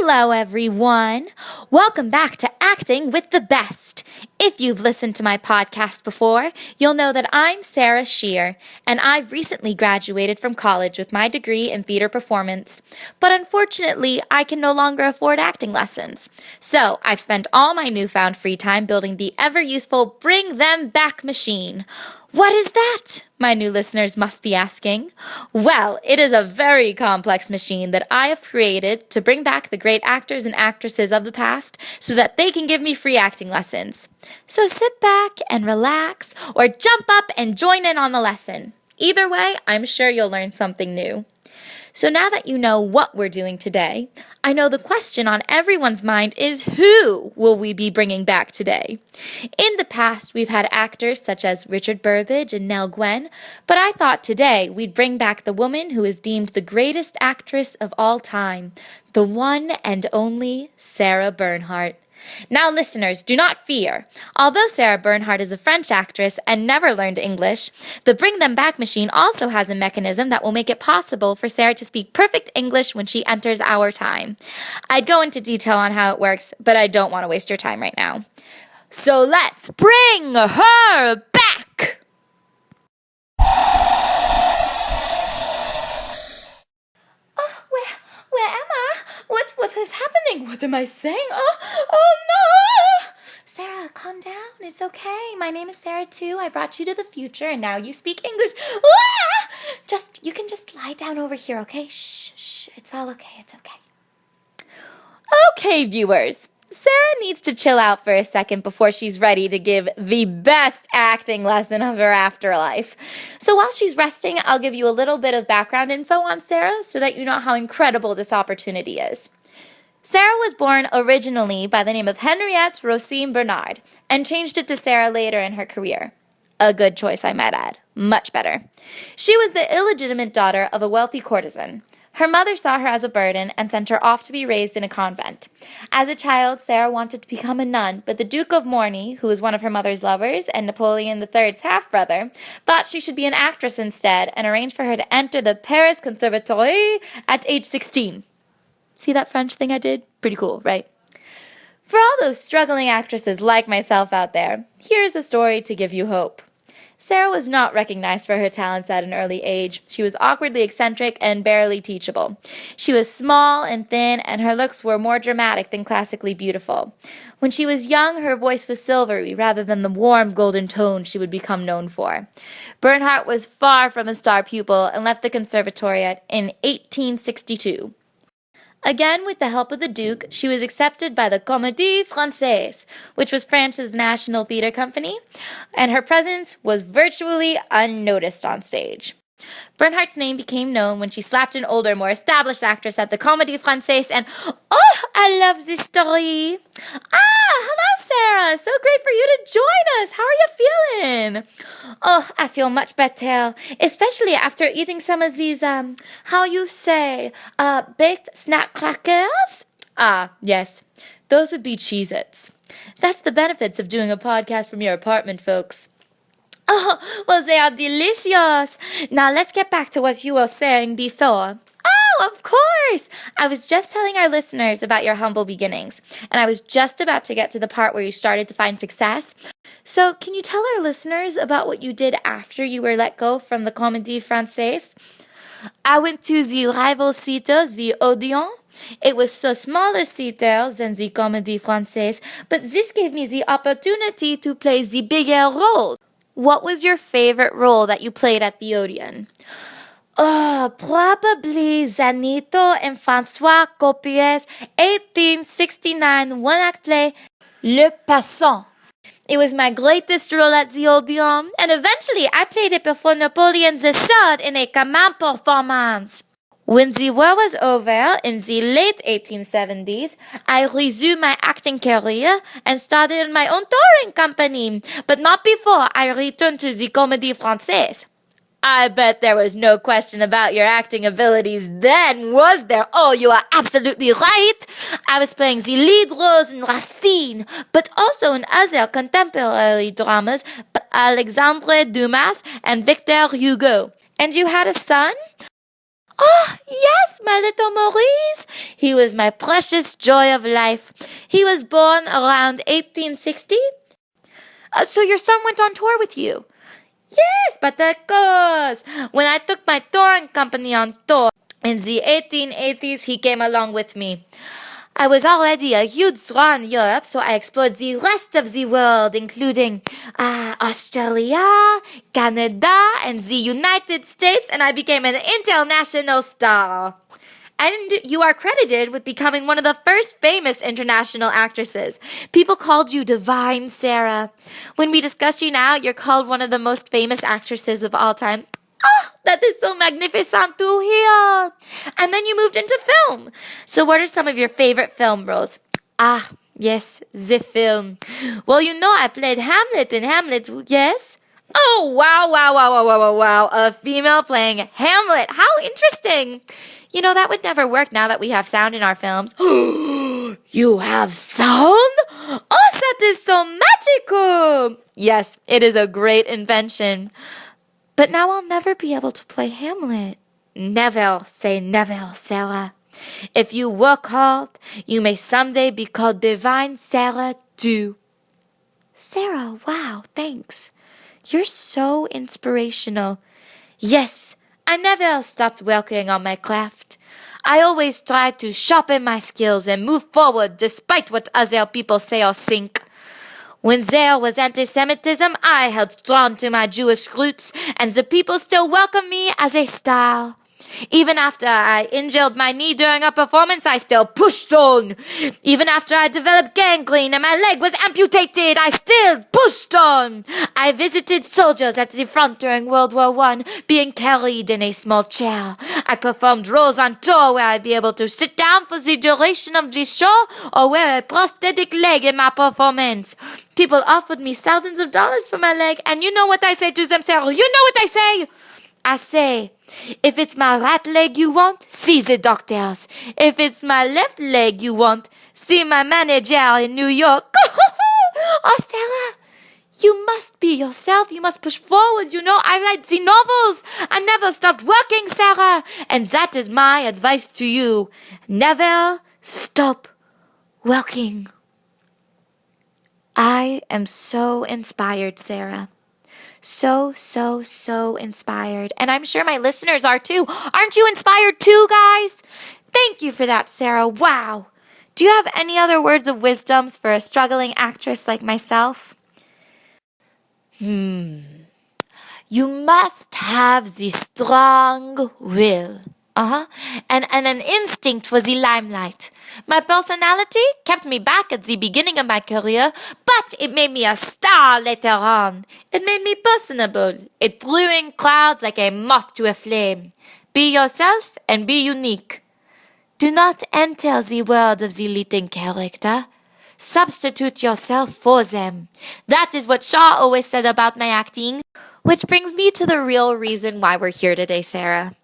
Hello, everyone. Welcome back to Acting with the Best. If you've listened to my podcast before, you'll know that I'm Sarah Shear, and I've recently graduated from college with my degree in theater performance. But unfortunately, I can no longer afford acting lessons. So I've spent all my newfound free time building the ever-useful Bring Them Back machine. What is that? My new listeners must be asking. Well, it is a very complex machine that I have created to bring back the great actors and actresses of the past so that they can give me free acting lessons. So sit back and relax, or jump up and join in on the lesson. Either way, I'm sure you'll learn something new. So now that you know what we're doing today, I know the question on everyone's mind is who will we be bringing back today? In the past, we've had actors such as Richard Burbage and Nell Gwyn, but I thought today we'd bring back the woman who is deemed the greatest actress of all time, the one and only Sarah Bernhardt. Now, listeners, do not fear. Although Sarah Bernhardt is a French actress and never learned English, the Bring Them Back machine also has a mechanism that will make it possible for Sarah to speak perfect English when she enters our time. I'd go into detail on how it works, but I don't want to waste your time right now. So let's bring her back! Where am I? What is happening? What am I saying? Oh no! Sarah, calm down. It's okay. My name is Sarah too. I brought you to the future and now you speak English. You can just lie down over here, okay? Shh. It's all okay. It's okay. Okay, viewers. Sarah needs to chill out for a second before she's ready to give the best acting lesson of her afterlife. So while she's resting, I'll give you a little bit of background info on Sarah so that you know how incredible this opportunity is. Sarah was born originally by the name of Henriette Rosine Bernard and changed it to Sarah later in her career. A good choice, I might add. Much better. She was the illegitimate daughter of a wealthy courtesan. Her mother saw her as a burden and sent her off to be raised in a convent. As a child, Sarah wanted to become a nun, but the Duke of Morny, who was one of her mother's lovers and Napoleon III's half-brother, thought she should be an actress instead and arranged for her to enter the Paris Conservatoire at age 16. See that French thing I did? Pretty cool, right? For all those struggling actresses like myself out there, here's a story to give you hope. Sarah was not recognized for her talents at an early age. She was awkwardly eccentric and barely teachable. She was small and thin, and her looks were more dramatic than classically beautiful. When she was young, her voice was silvery rather than the warm golden tone she would become known for. Bernhardt was far from a star pupil and left the conservatoriate in 1862. Again, with the help of the Duke, she was accepted by the Comédie Française, which was France's national theater company, and her presence was virtually unnoticed on stage. Bernhardt's name became known when she slapped an older, more established actress at the Comédie Française, and I love this story. Hello, Sarah. So great for you to join us. How are you feeling? I feel much better, especially after eating some of these, baked snack crackers? Yes. Those would be Cheez-Its. That's the benefits of doing a podcast from your apartment, folks. Well, they are delicious. Now let's get back to what you were saying before. Of course! I was just telling our listeners about your humble beginnings, and I was just about to get to the part where you started to find success. So, can you tell our listeners about what you did after you were let go from the Comédie Française? I went to the rival theater, the Odeon. It was a smaller theater than the Comédie Française, but this gave me the opportunity to play the bigger roles. What was your favorite role that you played at the Odeon? Probably Zanito and François Coppier's 1869 one-act play, Le Passant. It was my greatest role at the Odeon, and eventually I played it before Napoleon III in a command performance. When the war was over, in the late 1870s, I resumed my acting career and started my own touring company, but not before I returned to the Comédie Française. I bet there was no question about your acting abilities then, was there? Oh, you are absolutely right. I was playing the lead roles in Racine, but also in other contemporary dramas by Alexandre Dumas and Victor Hugo. And you had a son? Oh, yes, my little Maurice. He was my precious joy of life. He was born around 1860. So your son went on tour with you? Yes, but of course. When I took my touring company on tour in the 1880s, he came along with me. I was already a huge draw in Europe, so I explored the rest of the world, including Australia, Canada, and the United States, and I became an international star. And you are credited with becoming one of the first famous international actresses. People called you Divine Sarah. When we discuss you now, you're called one of the most famous actresses of all time. Oh, that is so magnificent to hear. And then you moved into film. So what are some of your favorite film roles? Ah, yes, the film. Well, I played Hamlet in Hamlet, yes? Oh, wow. A female playing Hamlet. How interesting. That would never work now that we have sound in our films. You have sound? Oh, that is so magical. Yes, it is a great invention. But now I'll never be able to play Hamlet. Never say never, Sarah. If you work hard, you may someday be called Divine Sarah too. Sarah, wow, thanks. You're so inspirational. Yes, I never stopped working on my craft. I always tried to sharpen my skills and move forward despite what other people say or think. When there was anti-Semitism, I held strong to my Jewish roots, and the people still welcome me as a star. Even after I injured my knee during a performance, I still pushed on. Even after I developed gangrene and my leg was amputated, I still pushed on. I visited soldiers at the front during World War I, being carried in a small chair. I performed roles on tour where I'd be able to sit down for the duration of the show or wear a prosthetic leg in my performance. People offered me thousands of dollars for my leg, and you know what I say to them, Sarah? You know what I say? I say, if it's my right leg you want, see the doctors. If it's my left leg you want, see my manager in New York. Oh, Sarah, you must be yourself. You must push forward. I write the novels. I never stopped working, Sarah. And that is my advice to you. Never stop working. I am so inspired, Sarah. So inspired. And I'm sure my listeners are too. Aren't you inspired too, guys? Thank you for that, Sarah. Wow. Do you have any other words of wisdoms for a struggling actress like myself? You must have the strong will. And an instinct for the limelight. My personality kept me back at the beginning of my career, but it made me a star later on. It made me personable. It drew in crowds like a moth to a flame. Be yourself and be unique. Do not enter the world of the leading character. Substitute yourself for them. That is what Shaw always said about my acting. Which brings me to the real reason why we're here today, Sarah.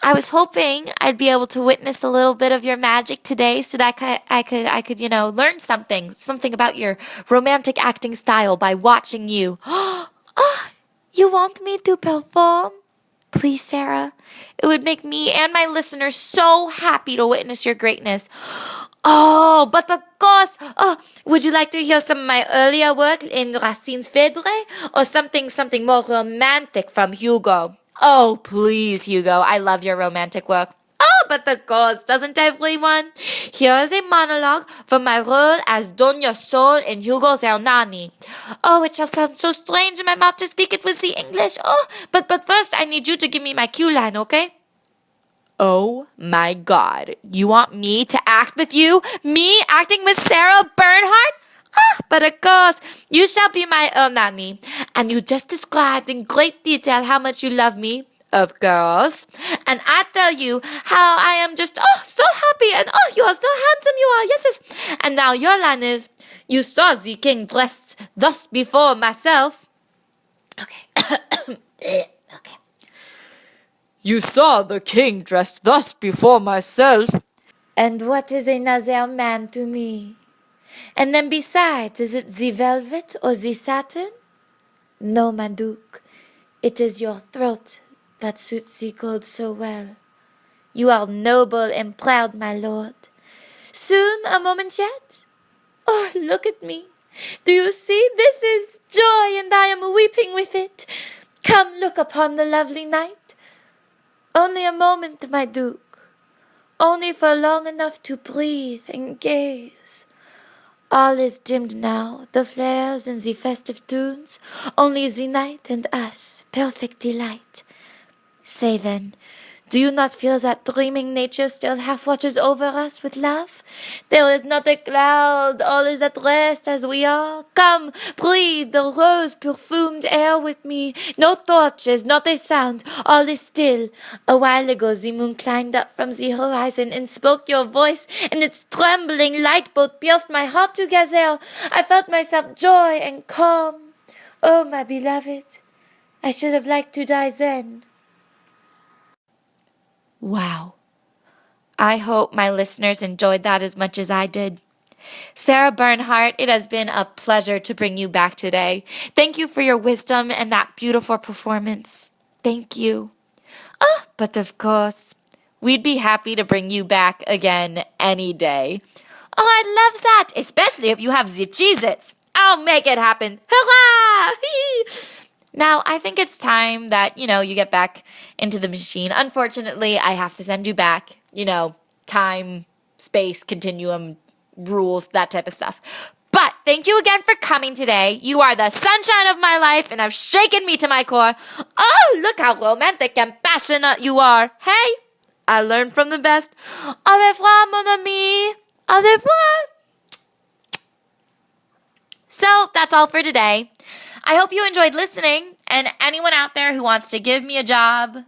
I was hoping I'd be able to witness a little bit of your magic today so that I could learn something about your romantic acting style by watching you. Oh, you want me to perform? Please, Sarah. It would make me and my listeners so happy to witness your greatness. Oh, but of course, would you like to hear some of my earlier work in Racine's Phèdre or something more romantic from Hugo? Oh, please, Hugo. I love your romantic work. Oh, but of course, doesn't everyone? Here is a monologue from my role as Doña Sol in Hugo's Hernani. Oh, it just sounds so strange in my mouth to speak it with the English. Oh, but first I need you to give me my cue line, okay? Oh my God. You want me to act with you? Me acting with Sarah Bernhardt? But of course, you shall be my Hernani. And you just described in great detail how much you love me. Of course. And I tell you how I am just, so happy. And, you are so handsome you are. Yes. And now your line is, you saw the king dressed thus before myself. Okay. Okay. You saw the king dressed thus before myself. And what is another man to me? And then besides, is it the velvet or the satin? No, my duke, it is your throat that suits the cold so well. You are noble and proud, my lord. Soon, a moment yet? Oh, look at me. Do you see? This is joy, and I am weeping with it. Come, look upon the lovely night. Only a moment, my duke. Only for long enough to breathe and gaze. All is dimmed now, the flares and the festive tunes. Only the night and us, perfect delight. Say then, do you not feel that dreaming nature still half watches over us with love? There is not a cloud, all is at rest as we are. Come, breathe the rose-perfumed air with me. No torches, not a sound, all is still. A while ago the moon climbed up from the horizon and spoke your voice, and its trembling light both pierced my heart to gazelle. I felt myself joy and calm. Oh, my beloved, I should have liked to die then. Wow. I hope my listeners enjoyed that as much as I did. Sarah Bernhardt, it has been a pleasure to bring you back today. Thank you for your wisdom and that beautiful performance. Thank you. But of course, we'd be happy to bring you back again any day. Oh, I love that, especially if you have the Cheez-Its. I'll make it happen. Hurrah! Now, I think it's time that, you get back into the machine. Unfortunately, I have to send you back, time, space, continuum, rules, that type of stuff. But thank you again for coming today. You are the sunshine of my life, and have shaken me to my core. Oh, look how romantic and passionate you are. Hey, I learned from the best. Au revoir, mon ami. Au revoir. So that's all for today. I hope you enjoyed listening, and anyone out there who wants to give me a job,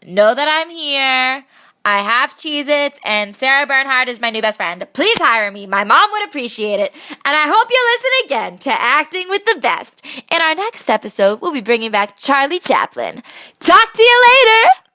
know that I'm here. I have Cheez-Its, and Sarah Bernhardt is my new best friend. Please hire me. My mom would appreciate it. And I hope you listen again to Acting with the Best. In our next episode, we'll be bringing back Charlie Chaplin. Talk to you later!